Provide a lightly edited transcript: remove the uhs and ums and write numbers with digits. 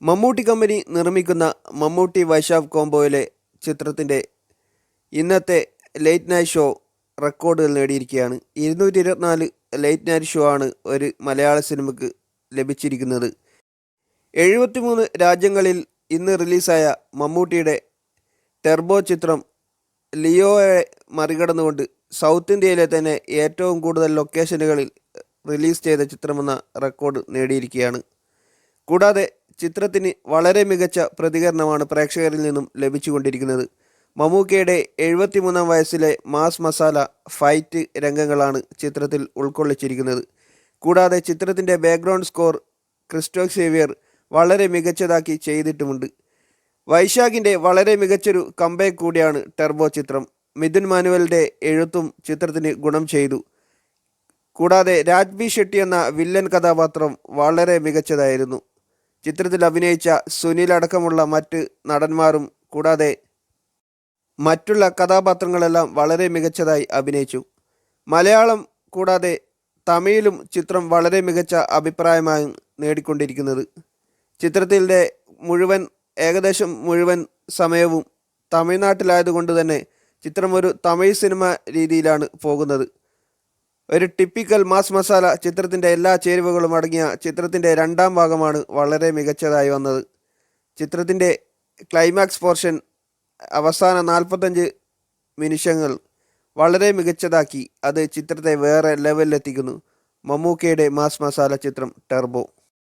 Mammootty company നിർമ്മിക്കുന്ന മമ്മൂട്ടി വൈശാഖ് കോംബോയിലെ ചിത്രത്തിൻ്റെ ഇന്നത്തെ ലേറ്റ് നൈറ്റ് ഷോ റെക്കോർഡുകൾ നേടിയിരിക്കുകയാണ്. 224 ലേറ്റ് നൈറ്റ് ഷോ ആണ് ഒരു മലയാള സിനിമയ്ക്ക് ലഭിച്ചിരിക്കുന്നത്. 73 രാജ്യങ്ങളിൽ ഇന്ന് റിലീസായ മമ്മൂട്ടിയുടെ ടെർബോ ചിത്രം ലിയോയെ മറികടന്നുകൊണ്ട് സൗത്ത് ഇന്ത്യയിലെ തന്നെ ഏറ്റവും കൂടുതൽ ലൊക്കേഷനുകളിൽ റിലീസ് ചെയ്ത ചിത്രമെന്ന റെക്കോർഡ് നേടിയിരിക്കുകയാണ്. കൂടാതെ ചിത്രത്തിന് വളരെ മികച്ച പ്രതികരണമാണ് പ്രേക്ഷകരിൽ നിന്നും ലഭിച്ചുകൊണ്ടിരിക്കുന്നത്. മമ്മൂക്കയുടെ 73-ാം വയസ്സിലെ മാസ് മസാല ഫൈറ്റ് രംഗങ്ങളാണ് ചിത്രത്തിൽ ഉൾക്കൊള്ളിച്ചിരിക്കുന്നത്. കൂടാതെ ചിത്രത്തിൻ്റെ ബാക്ക്ഗ്രൗണ്ട് സ്കോർ ക്രിസ്റ്റോ സേവിയർ വളരെ മികച്ചതാക്കി ചെയ്തിട്ടുമുണ്ട്. വൈശാഖിൻ്റെ വളരെ മികച്ചൊരു കംബാക്ക് കൂടിയാണ് ടെർബോ ചിത്രം. മിഥുൻ മാനുവലിൻ്റെ എഴുത്തും ചിത്രത്തിന് ഗുണം ചെയ്തു. കൂടാതെ രാജ്ബി ഷെട്ടി എന്ന വില്ലൻ കഥാപാത്രം വളരെ മികച്ചതായിരുന്നു. ചിത്രത്തിൽ അഭിനയിച്ച സുനിൽ അടക്കമുള്ള മറ്റ് നടന്മാരും കൂടാതെ മറ്റുള്ള കഥാപാത്രങ്ങളെല്ലാം വളരെ മികച്ചതായി അഭിനയിച്ചു. മലയാളം കൂടാതെ തമിഴിലും ചിത്രം വളരെ മികച്ച അഭിപ്രായമാണ് നേടിക്കൊണ്ടിരിക്കുന്നത്. ചിത്രത്തിൻ്റെ ഏകദേശം മുഴുവൻ സമയവും തമിഴ്നാട്ടിലായതുകൊണ്ട് തന്നെ ചിത്രം ഒരു തമിഴ് സിനിമ രീതിയിലാണ് പോകുന്നത്. ഒരു ടിപ്പിക്കൽ മാസ് മസാല ചിത്രത്തിൻ്റെ എല്ലാ ചേരുവകളും അടങ്ങിയ ചിത്രത്തിൻ്റെ രണ്ടാം ഭാഗമാണ് വളരെ മികച്ചതായി വന്നത്. ചിത്രത്തിൻ്റെ ക്ലൈമാക്സ് പോർഷൻ അവസാന 45 നിമിഷങ്ങൾ വളരെ മികച്ചതാക്കി അത് ചിത്രത്തെ വേറെ ലെവലിലെത്തിക്കുന്നു. മമ്മൂക്കയുടെ മാസ് മസാല ചിത്രം ടെർബോ.